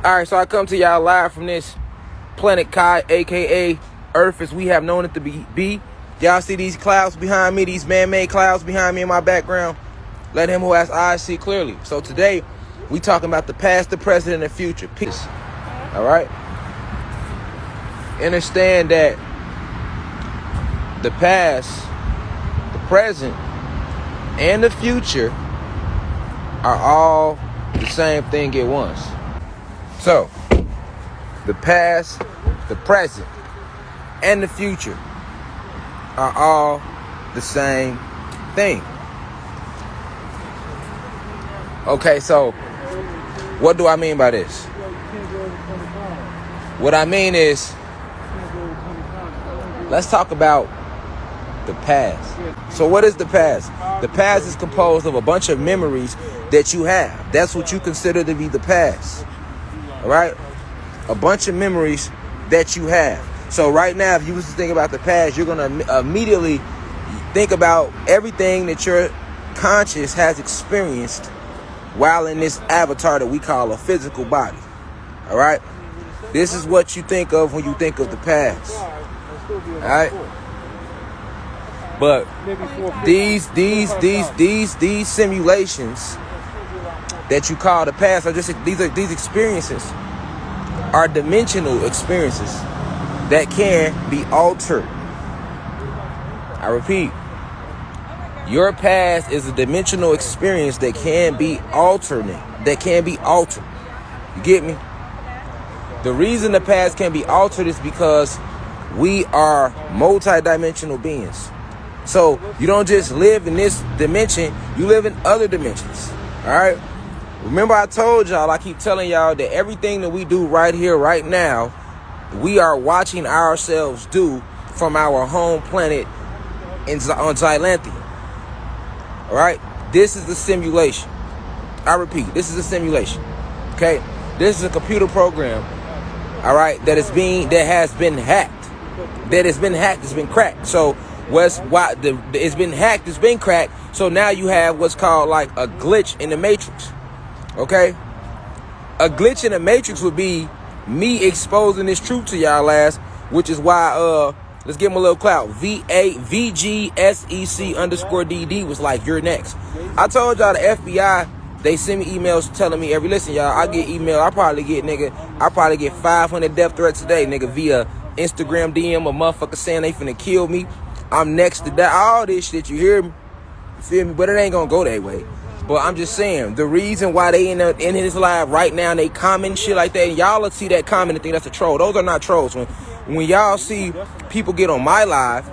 Alright, so I come to y'all live from this planet Kai, aka Earth as we have known it to be. Y'all see these clouds behind me, these man-made clouds behind me in my background? Let him who has eyes see clearly. So today, we talking about the past, the present, and the future. Peace. Alright? Understand that the past, the present, and the future are all the same thing at once. So, the past, the present, and the future are all the same thing. Okay, so what do I mean by this? What I mean is, let's talk about the past. So what is the past? The past is composed of a bunch of memories that you have. That's what you consider to be the past. All right? A bunch of memories that you have. So right now, if you was to think about the past, you're going to immediately think about everything that your conscious has experienced while in this avatar that we call a physical body. All right? This is what you think of when you think of the past. All right? But these simulations that you call the past are just these experiences are dimensional experiences that can be altered. I repeat, your past is a dimensional experience that can be altered. You get me? The reason the past can be altered is because we are multidimensional beings. So you don't just live in this dimension, you live in other dimensions. All right? Remember I told y'all, I keep telling y'all that everything that we do right here, right now, we are watching ourselves do from our home planet on Xylanthe. All right? This is the simulation. I repeat, this is a simulation. Okay? This is a computer program, all right, that has been hacked. It's been cracked. So it's been hacked, it's been cracked. So now you have what's called like a glitch in the matrix. Okay? A glitch in the matrix would be me exposing this truth to y'all ass, which is why let's give him a little clout. VGSEC_DD was like, you're next. I told y'all the FBI, they send me emails telling me listen, y'all, I get email, I probably get 500 death threats a day, nigga, via Instagram DM, a motherfucker saying they finna kill me. I'm next to that. All this shit, you hear me? You feel me? But it ain't gonna go that way. But I'm just saying, the reason why they in his live right now and they comment shit like that, and y'all will see that comment and think that's a troll. Those are not trolls. When y'all see people get on my live,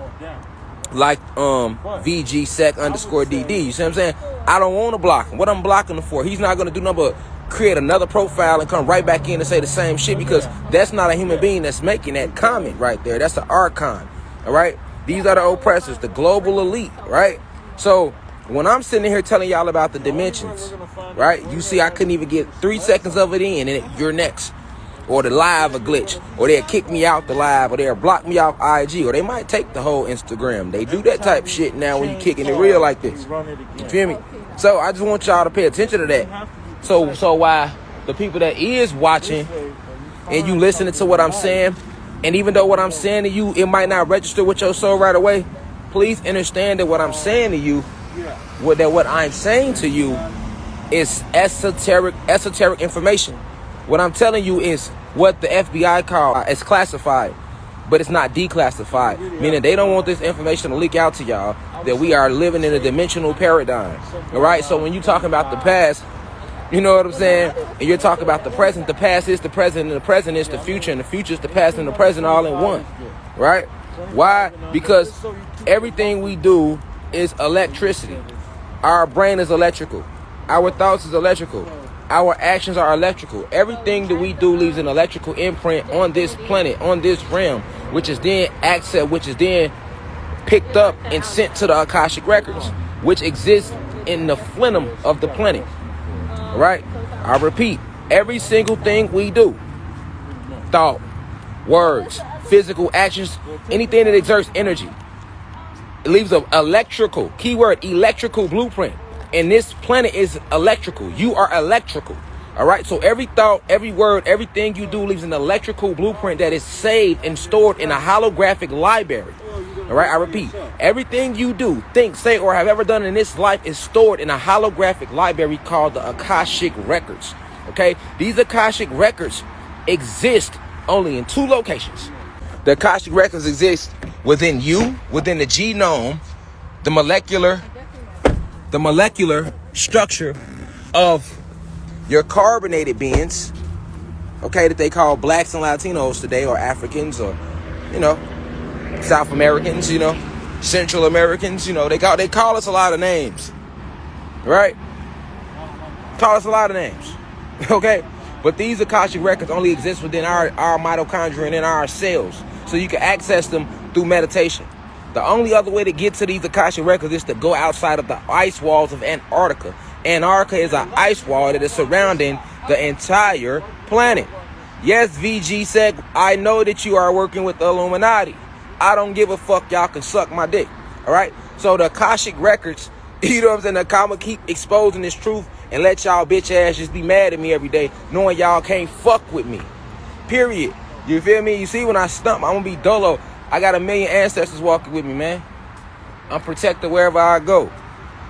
like VGSEC_DD, you see what I'm saying? I don't want to block him. What I'm blocking him for? He's not gonna do nothing but create another profile and come right back in and say the same shit, because that's not a human being that's making that comment right there. That's the archon. All right? These are the oppressors, the global elite, right? So when I'm sitting here telling y'all about the dimensions, right? You see, I couldn't even get 3 seconds of it in, and you're next. Or the live a glitch, or they'll kick me out the live, or they'll block me off IG, or they might take the whole Instagram. They do that type of shit now when you kicking it real like this. You feel me? So I just want y'all to pay attention to that. So why the people that is watching and you listening to what I'm saying, and even though what I'm saying to you, it might not register with your soul right away, please understand that what I'm saying to you, what I'm saying to you is esoteric information. What I'm telling you is what the FBI call is classified, but it's not declassified, meaning they don't want this information to leak out to y'all that we are living in a dimensional paradigm. All right? So when you talking about the past, you know what I'm saying? And you're talking about the present. The past is the present, and the present is the future, and the future is the past and the present all in one. Right? Why? Because everything we do is electricity. Our brain is electrical. Our thoughts is electrical. Our actions are electrical. Everything that we do leaves an electrical imprint on this planet, on this realm, which is then picked up and sent to the Akashic Records, which exists in the plenum of the planet. Right? I repeat, every single thing we do, thought, words, physical actions, anything that exerts energy, it leaves an electrical, keyword, electrical blueprint. And this planet is electrical. You are electrical. All right, so every thought, every word, everything you do leaves an electrical blueprint that is saved and stored in a holographic library. All right, I repeat, everything you do, think, say, or have ever done in this life is stored in a holographic library called the Akashic Records. Okay, these Akashic Records exist only in 2 locations. The Akashic Records exist within you, within the genome, the molecular structure of your carbonated beings, okay, that they call blacks and Latinos today, or Africans, or, you know, South Americans, you know, Central Americans, you know, they call us a lot of names, right? Call us a lot of names, okay? But these Akashic Records only exist within our mitochondria and in our cells, so you can access them through meditation. The only other way to get to these Akashic Records is to go outside of the ice walls of Antarctica. Antarctica is an ice wall that is surrounding the entire planet. Yes, VG said, I know that you are working with the Illuminati. I don't give a fuck. Y'all can suck my dick. All right? So the Akashic Records, you know what I'm saying? The Kama keep exposing this truth and let y'all bitch ass just be mad at me every day, knowing y'all can't fuck with me. Period. You feel me? You see, when I stump, I'm going to be dolo. I got 1 million ancestors walking with me, man. I'm protected wherever I go.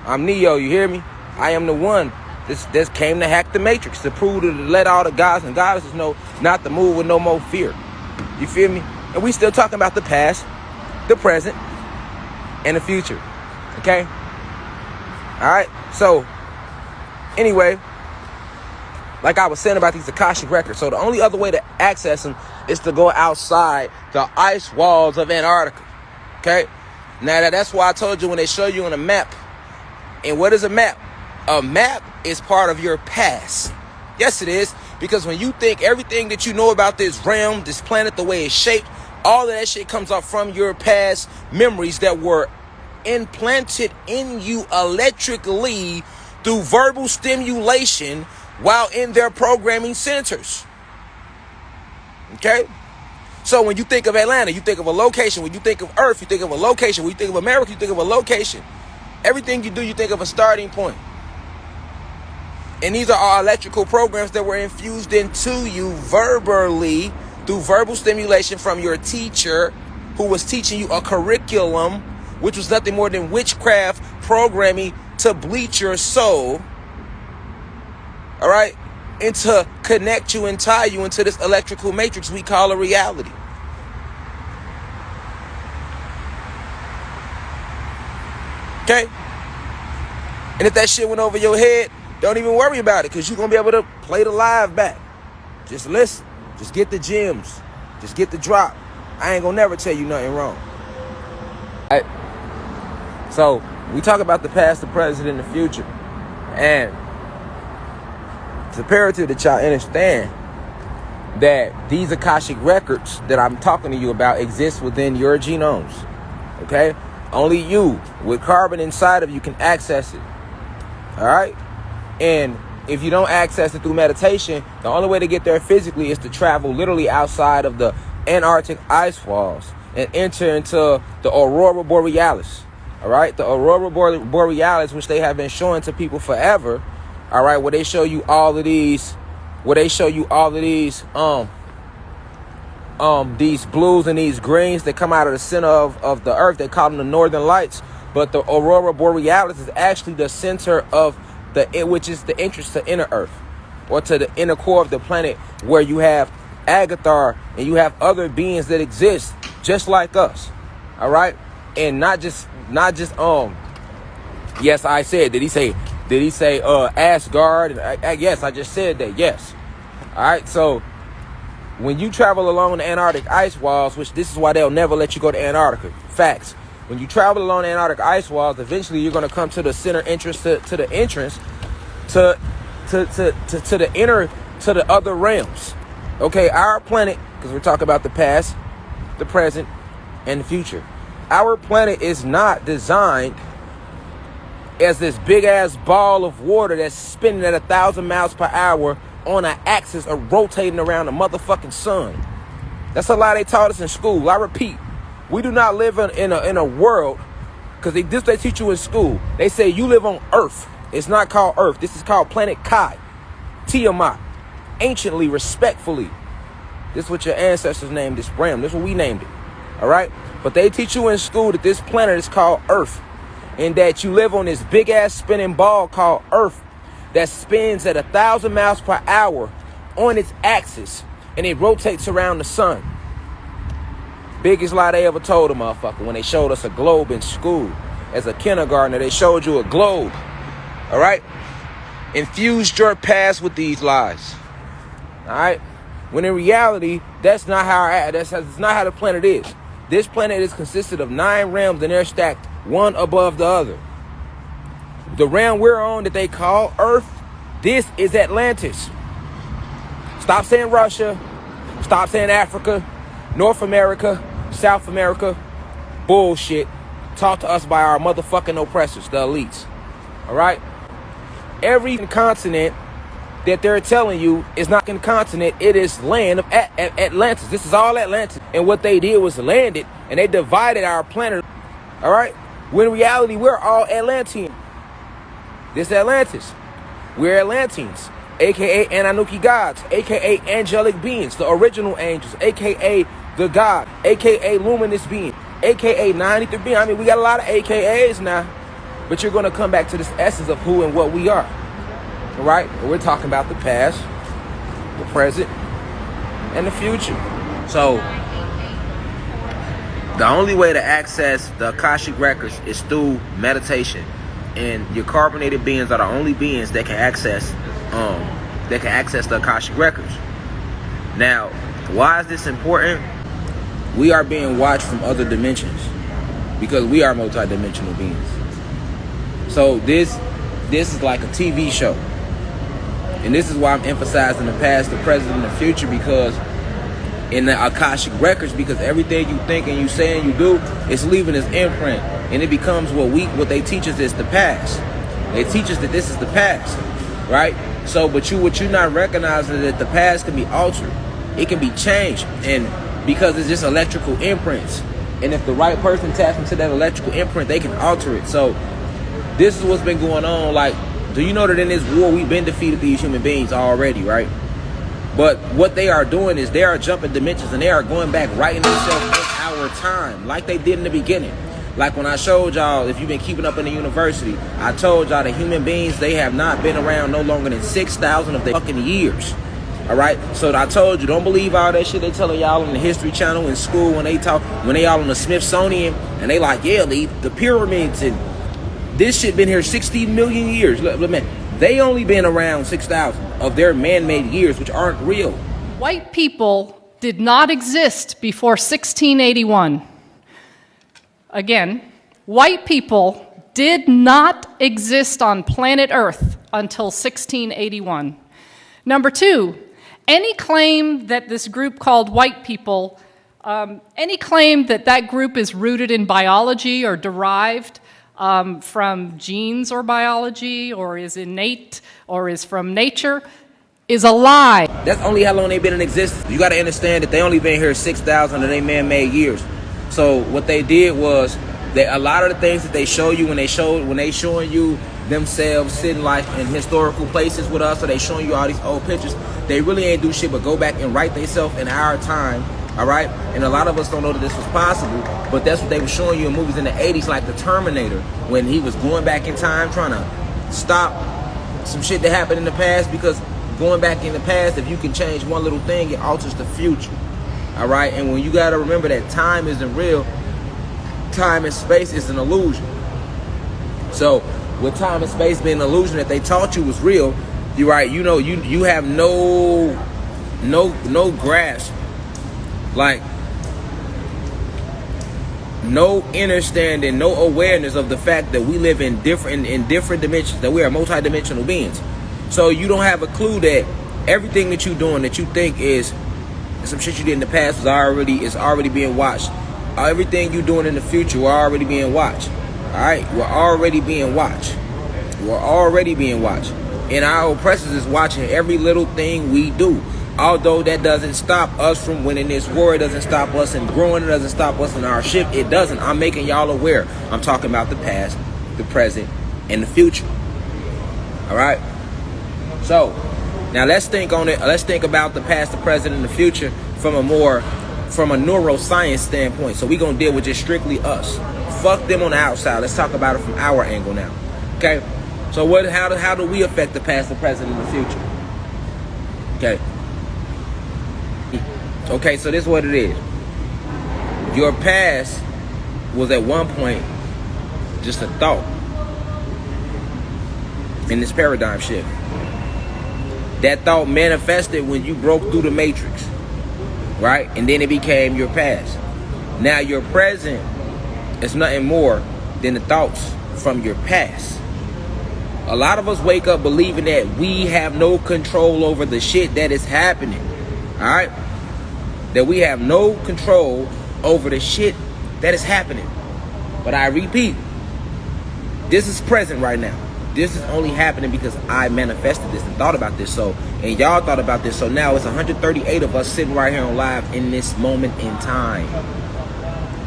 I'm Neo, you hear me? I am the one that came to hack the matrix, to prove, to let all the gods and goddesses know not to move with no more fear. You feel me? And we still talking about the past, the present, and the future. Okay? All right? So, anyway, like I was saying about these Akashic Records, so the only other way to access them is to go outside the ice walls of Antarctica. Okay? Now, that's why I told you when they show you on a map. And what is a map? A map is part of your past. Yes, it is. Because when you think everything that you know about this realm, this planet, the way it's shaped, all of that shit comes up from your past memories that were implanted in you electrically through verbal stimulation while in their programming centers. Okay? So when you think of Atlanta, you think of a location. When you think of Earth, you think of a location. When you think of America, you think of a location. Everything you do, you think of a starting point. And these are all electrical programs that were infused into you verbally through verbal stimulation from your teacher, who was teaching you a curriculum, which was nothing more than witchcraft programming to bleach your soul. All right? And to connect you and tie you into this electrical matrix we call a reality. Okay? And if that shit went over your head, don't even worry about it, because you're going to be able to play the live back. Just listen. Just get the gems. Just get the drop. I ain't going to never tell you nothing wrong. All right? So, we talk about the past, the present, and the future. And it's imperative that y'all understand that these Akashic Records that I'm talking to you about exist within your genomes. Okay? Only you, with carbon inside of you, can access it. All right? And if you don't access it through meditation, the only way to get there physically is to travel literally outside of the Antarctic ice walls and enter into the Aurora Borealis. All right? The Aurora Borealis, which they have been showing to people forever. All right? Where they show you all of these, these blues and these greens that come out of the center of the earth. They call them the northern lights. But the Aurora Borealis is actually the center of which is the entrance to inner earth, or to the inner core of the planet, where you have Agathar and you have other beings that exist just like us. All right? And not just yes, I said, did he say Asgard? Yes, I just said that. Yes. All right? So when you travel along the Antarctic ice walls, which this is why they'll never let you go to Antarctica. Facts. When you travel along the Antarctic ice walls, eventually you're going to come to the center entrance, to the entrance, to the inner, to the other realms. Okay, our planet, because we're talking about the past, the present, and the future. Our planet is not designed as this big ass ball of water that's spinning at 1,000 miles per hour on an axis of rotating around the motherfucking sun. That's a lie they taught us in school. I repeat. We do not live in a world, because they teach you in school. They say you live on Earth. It's not called Earth. This is called Planet Kai. Tiamat. Anciently, respectfully. This is what your ancestors named this realm. This is what we named it. All right? But they teach you in school that this planet is called Earth, and that you live on this big-ass spinning ball called Earth that spins at 1,000 miles per hour on its axis, and it rotates around the sun. Biggest lie they ever told a motherfucker when they showed us a globe in school. As a kindergartner, they showed you a globe. All right? Infused your past with these lies. All right? When in reality, that's not how the planet is. This planet is consisted of 9 realms, and they're stacked one above the other. The realm we're on that they call Earth, this is Atlantis. Stop saying Russia. Stop saying Africa, North America, South America. Bullshit. Taught to us by our motherfucking oppressors, the elites. All right? Every continent that they're telling you is not a continent, it is land of Atlantis. This is all Atlantis. And what they did was land it, and they divided our planet. All right? When in reality, we're all Atlantean. This is Atlantis. We're Atlanteans, a.k.a. Anunnaki gods, a.k.a. angelic beings, the original angels, a.k.a. the God, a.k.a. luminous being, a.k.a. 93 being. I mean, we got a lot of a.k.a.s now, but you're going to come back to this essence of who and what we are. All right? And we're talking about the past, the present, and the future. So, the only way to access the Akashic records is through meditation. And your carbonated beings are the only beings that can access the Akashic records. Now, why is this important? We are being watched from other dimensions because we are multidimensional beings. So this is like a TV show. And this is why I'm emphasizing the past, the present, and the future, because in the Akashic records, because everything you think and you say and you do, it's leaving its imprint. And it becomes what they teach us is the past. They teach us that this is the past, right? So, what you're not recognizing is that the past can be altered. It can be changed, and because it's just electrical imprints. And if the right person taps into that electrical imprint, they can alter it. So, this is what's been going on. Like, do you know that in this war, we've been defeated these human beings already, right? But what they are doing is they are jumping dimensions, and they are going back right in themselves in our time, like they did in the beginning. Like when I showed y'all, if you've been keeping up in the university, I told y'all that human beings, they have not been around no longer than 6,000 of their fucking years. All right? So I told you, don't believe all that shit they telling y'all on the History Channel in school when they all on the Smithsonian, and they like, yeah, the pyramids and this shit been here 60 million years. Look, man, they only been around 6,000 of their man-made years, which aren't real. White people did not exist before 1681. Again, white people did not exist on planet Earth until 1681. Number two, any claim that this group called white people, any claim that group is rooted in biology or derived from genes or biology or is innate or is from nature is a lie. That's only how long they've been in existence. You got to understand that they only been here 6,000 of their man-made years. So what they did was that a lot of the things that they show you when they showing you themselves sitting like in historical places with us, or they showing you all these old pictures, they really ain't do shit but go back and write themselves in our time. All right, and a lot of us don't know that this was possible, but that's what they were showing you in movies in the 80s, like The Terminator, when he was going back in time trying to stop some shit that happened in the past, because going back in the past, if you can change one little thing, it alters the future. All right, and when you got to remember that time isn't real, time and space is an illusion. So with time and space being an illusion that they taught you was real, you're right, you know, you have no grasp, like no understanding, no awareness of the fact that we live in different dimensions, that we are multidimensional beings. So you don't have a clue that everything that you're doing that you think is some shit you did in the past is already being watched. Everything you're doing in the future, we're already being watched. All right, we're already being watched. We're already being watched, and our oppressors is watching every little thing we do. Although that doesn't stop us from winning this war, it doesn't stop us in growing, it doesn't stop us in our ship, it doesn't. I'm making y'all aware. I'm talking about the past, the present, and the future. All right? So, Now let's think on it. Let's think about the past, the present, and the future from a neuroscience standpoint. So we're gonna deal with just strictly us. Fuck them on the outside. Let's talk about it from our angle now. Okay. So how do we affect the past, the present, and the future? Okay. Okay, so this is what it is. Your past was at one point just a thought in this paradigm shift. That thought manifested when you broke through the matrix, right? And then it became your past. Now your present is nothing more than the thoughts from your past. A lot of us wake up believing that we have no control over the shit that is happening, all right? That we have no control over the shit that is happening. But I repeat, this is present right now. This is only happening because I manifested this and thought about this. So, and y'all thought about this. So now it's 138 of us sitting right here on live in this moment in time.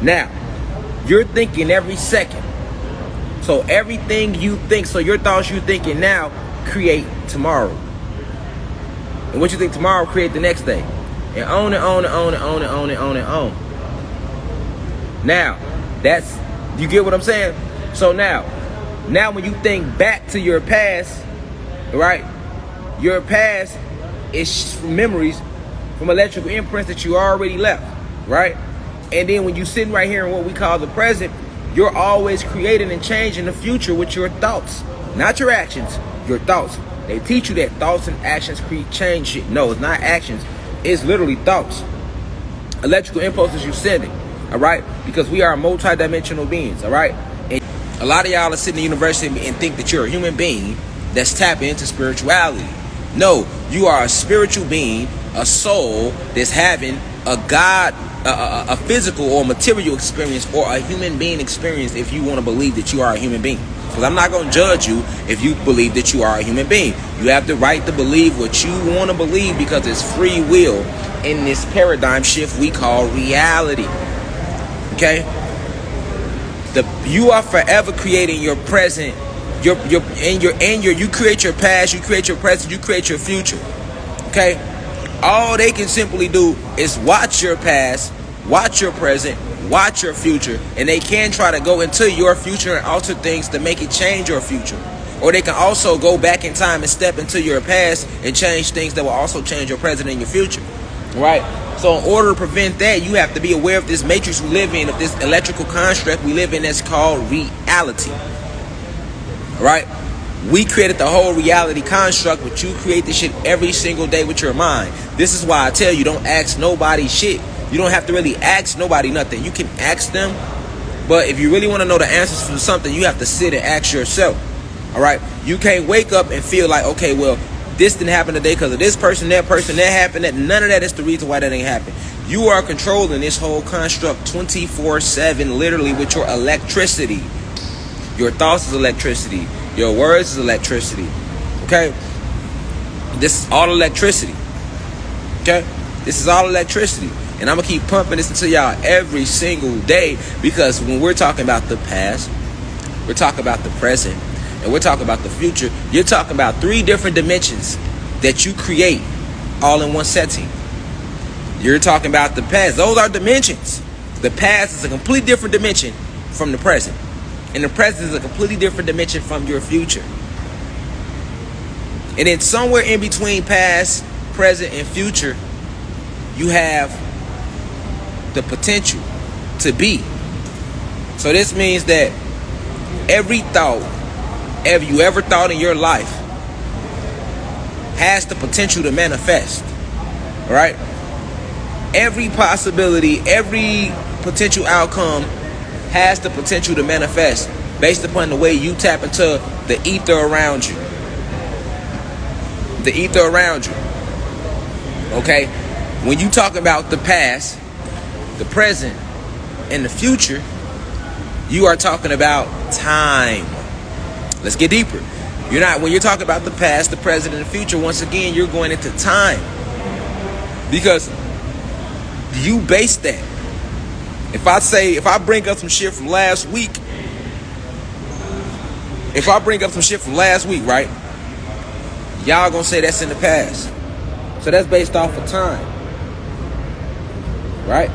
Now, you're thinking every second. So everything you think, so your thoughts you thinking now create tomorrow. And what you think tomorrow create the next day. And on and on and on and on and on and on and on. Now, you get what I'm saying? So now when you think back to your past, right? Your past is memories from electrical imprints that you already left, right? And then when you're sitting right here in what we call the present, you're always creating and changing the future with your thoughts. Not your actions, your thoughts. They teach you that thoughts and actions create change shit. No, it's not actions. It's literally thoughts. Electrical impulses you're sending, all right? Because we are multi-dimensional beings, all right? And a lot of y'all are sitting in university and think that you're a human being that's tapping into spirituality. No, you are a spiritual being, a soul that's having a God, a physical or material experience or a human being experience if you want to believe that you are a human being. Because I'm not going to judge you if you believe that you are a human being. You have the right to believe what you want to believe because it's free will in this paradigm shift we call reality. Okay? You are forever creating your present. You create your past, you create your present, you create your future. Okay? All they can simply do is watch your past, watch your present, watch your future, and they can try to go into your future and alter things to make it change your future. Or they can also go back in time and step into your past and change things that will also change your present and your future. Right? So in order to prevent that, you have to be aware of this matrix we live in, of this electrical construct we live in that's called reality. Right? We created the whole reality construct, but you create this shit every single day with your mind. This is why I tell you, don't ask nobody shit. You don't have to really ask nobody nothing. You can ask them, but if you really want to know the answers for something, you have to sit and ask yourself. All right? You can't wake up and feel like, okay, well, this didn't happen today because of this person, that happened. That none of that is the reason why that ain't happened. You are controlling this whole construct 24/7, literally with your electricity. Your thoughts is electricity. Your words is electricity. Okay? This is all electricity. Okay? This is all electricity. And I'm going to keep pumping this into y'all every single day, because when we're talking about the past, we're talking about the present, and we're talking about the future, you're talking about 3 different dimensions that you create all in one setting. You're talking about the past. Those are dimensions. The past is a completely different dimension from the present. And the present is a completely different dimension from your future. And then somewhere in between past, present, and future, you have the potential to be. So this means that every thought you ever thought in your life has the potential to manifest. Right? Every possibility, every potential outcome has the potential to manifest based upon the way you tap into the ether around you. The ether around you. Okay? When you talk about the past, the present, and the future, you are talking about time. Let's get deeper. When you're talking about the past, the present, and the future, once again, you're going into time. Because you base that. If I bring up some shit from last week, right? Y'all gonna say that's in the past. So that's based off of time. Right?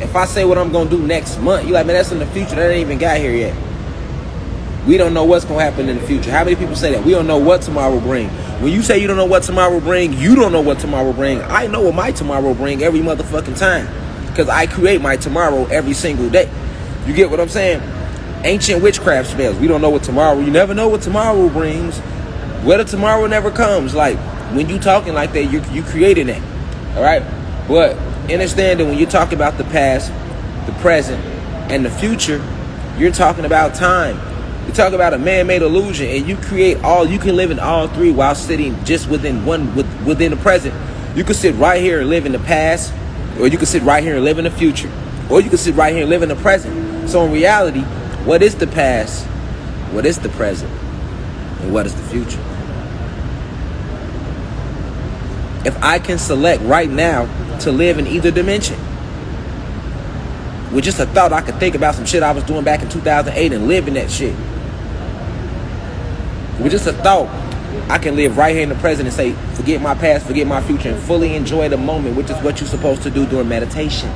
If I say what I'm gonna do next month, you like, man, that's in the future. That ain't even got here yet. We don't know what's gonna happen in the future. How many people say that? We don't know what tomorrow will bring. When you say you don't know what tomorrow will bring, you don't know what tomorrow will bring. I know what my tomorrow will bring every motherfucking time. Because I create my tomorrow every single day. You get what I'm saying? Ancient witchcraft spells. We don't know what tomorrow. You never know what tomorrow brings. Whether tomorrow never comes. Like, when you talking like that, you creating that. Alright? But understand that when you talk about the past, the present, and the future, you're talking about time. You talk about a man-made illusion, and you create all. You can live in all three while sitting just within the present. You can sit right here and live in the past, or you can sit right here and live in the future, or you can sit right here and live in the present. So in reality, what is the past? What is the present? And what is the future? If I can select right now to live in either dimension, with just a thought, I could think about some shit I was doing back in 2008 and live in that shit. With just a thought, I can live right here in the present and say, forget my past, forget my future, and fully enjoy the moment, which is what you're supposed to do during meditation.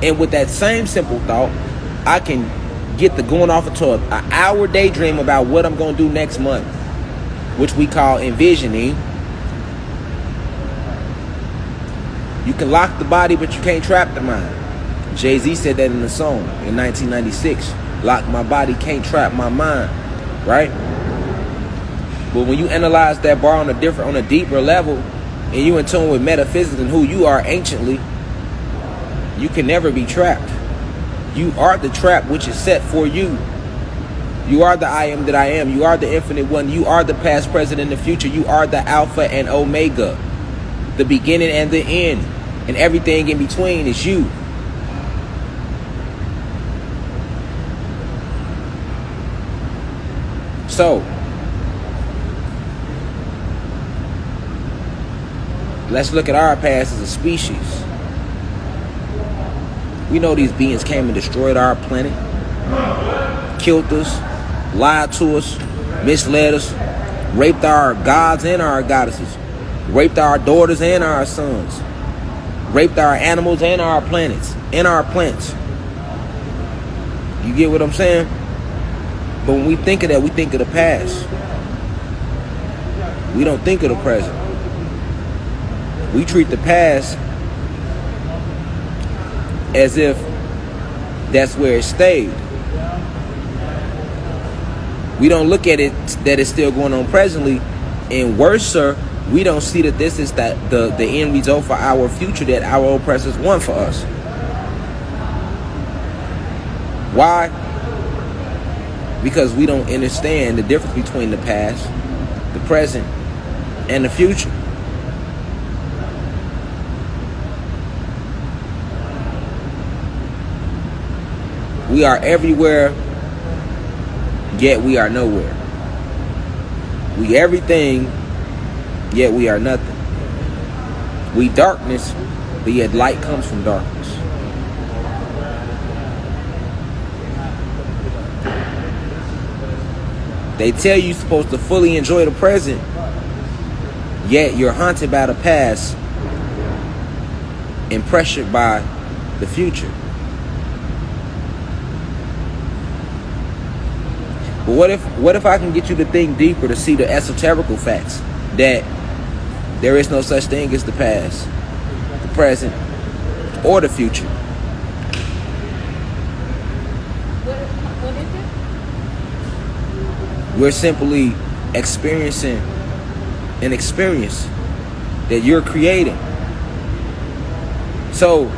And with that same simple thought, I can get the going off into an hour daydream about what I'm going to do next month, which we call envisioning. You can lock the body, but you can't trap the mind. Jay-Z said that in the song in 1996. Lock my body, can't trap my mind. Right? But when you analyze that bar on a deeper level, and you in tune with metaphysics and who you are anciently, you can never be trapped. You are the trap which is set for you. You are the I am that I am. You are the infinite one. You are the past, present, and the future. You are the Alpha and Omega, the beginning and the end, and everything in between is you. So, let's look at our past as a species. We know these beings came and destroyed our planet, killed us, lied to us, misled us, raped our gods and our goddesses, raped our daughters and our sons, raped our animals and our planets, and our plants. You get what I'm saying? But when we think of that, we think of the past. We don't think of the present. We treat the past as if that's where it stayed. We don't look at it that it's still going on presently. And worse, sir, we don't see that this is the end result for our future that our oppressors want for us. Why? Because we don't understand the difference between the past, the present, and the future. We are everywhere, yet we are nowhere. We everything, yet we are nothing. We darkness, but yet light comes from darkness. They tell you you're supposed to fully enjoy the present, yet you're haunted by the past and pressured by the future. But what if I can get you to think deeper, to see the esoterical facts that there is no such thing as the past, the present, or the future? What is it? We're simply experiencing an experience that you're creating. So,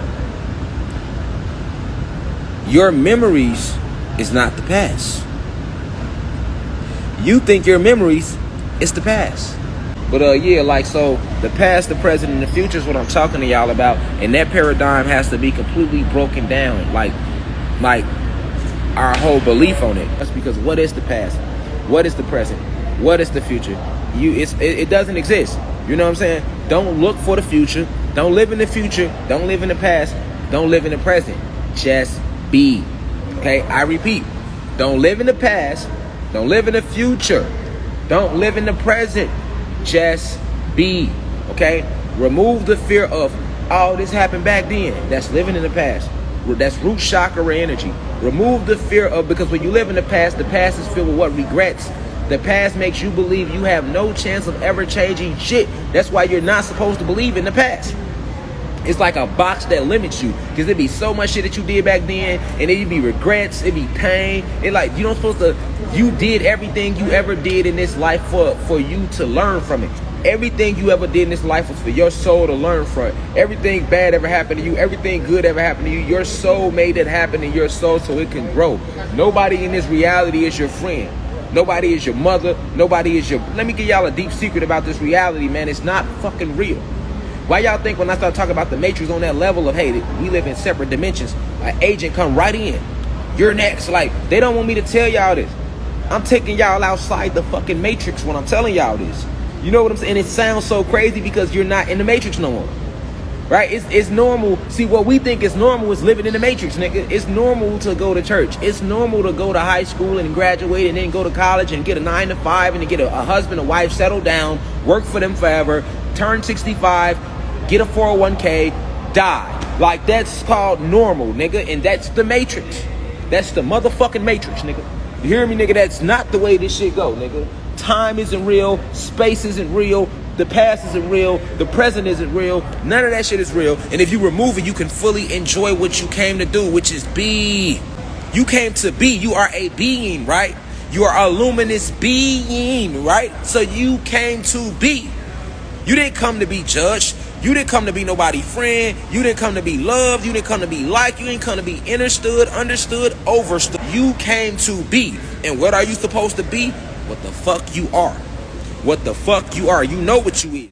your memories is not the past. You think your memories is the past. But yeah, like, so the past, the present, and the future is what I'm talking to y'all about. And that paradigm has to be completely broken down. Like our whole belief on it. That's because what is the past? What is the present? What is the future? It doesn't exist. You know what I'm saying? Don't look for the future. Don't live in the future. Don't live in the past. Don't live in the present. Just be. Okay? I repeat. Don't live in the past. Don't live in the future. Don't live in the present. Just be. Okay? Remove the fear of, oh, this happened back then. That's living in the past. That's root chakra energy. Remove the fear of, because when you live in the past is filled with what? Regrets. The past makes you believe you have no chance of ever changing shit. That's why you're not supposed to believe in the past. It's like a box that limits you, because it'd be so much shit that you did back then, and it'd be regrets, it'd be pain. It like, you don't supposed to, you did everything you ever did in this life for you to learn from it. Everything you ever did in this life was for your soul to learn from it. Everything bad ever happened to you, everything good ever happened to you, your soul made it happen in your soul so it can grow. Nobody in this reality is your friend. Nobody is your mother. Nobody is your... Let me give y'all a deep secret about this reality, man. It's not fucking real. Why y'all think when I start talking about the Matrix on that level of, hey, we live in separate dimensions, an agent come right in, you're next. Like, they don't want me to tell y'all this. I'm taking y'all outside the fucking Matrix when I'm telling y'all this. You know what I'm saying? And it sounds so crazy because you're not in the Matrix no more. Right? It's normal. See, what we think is normal is living in the Matrix, nigga. It's normal to go to church. It's normal to go to high school and graduate and then go to college and get a 9-to-5 and to get a husband, a wife, settle down, work for them forever, turn 65, get a 401k, die. Like, that's called normal, nigga. And that's the Matrix. That's the motherfucking Matrix, nigga. You hear me, nigga? That's not the way this shit go, nigga. Time isn't real. Space isn't real. The past isn't real. The present isn't real. None of that shit is real. And if you remove it, you can fully enjoy what you came to do, which is be. You came to be. You are a being, right? You are a luminous being, right? So you came to be. You didn't come to be judged. You didn't come to be nobody's friend. You didn't come to be loved. You didn't come to be liked. You didn't come to be understood, overstood. You came to be. And what are you supposed to be? What the fuck you are. What the fuck you are. You know what you is.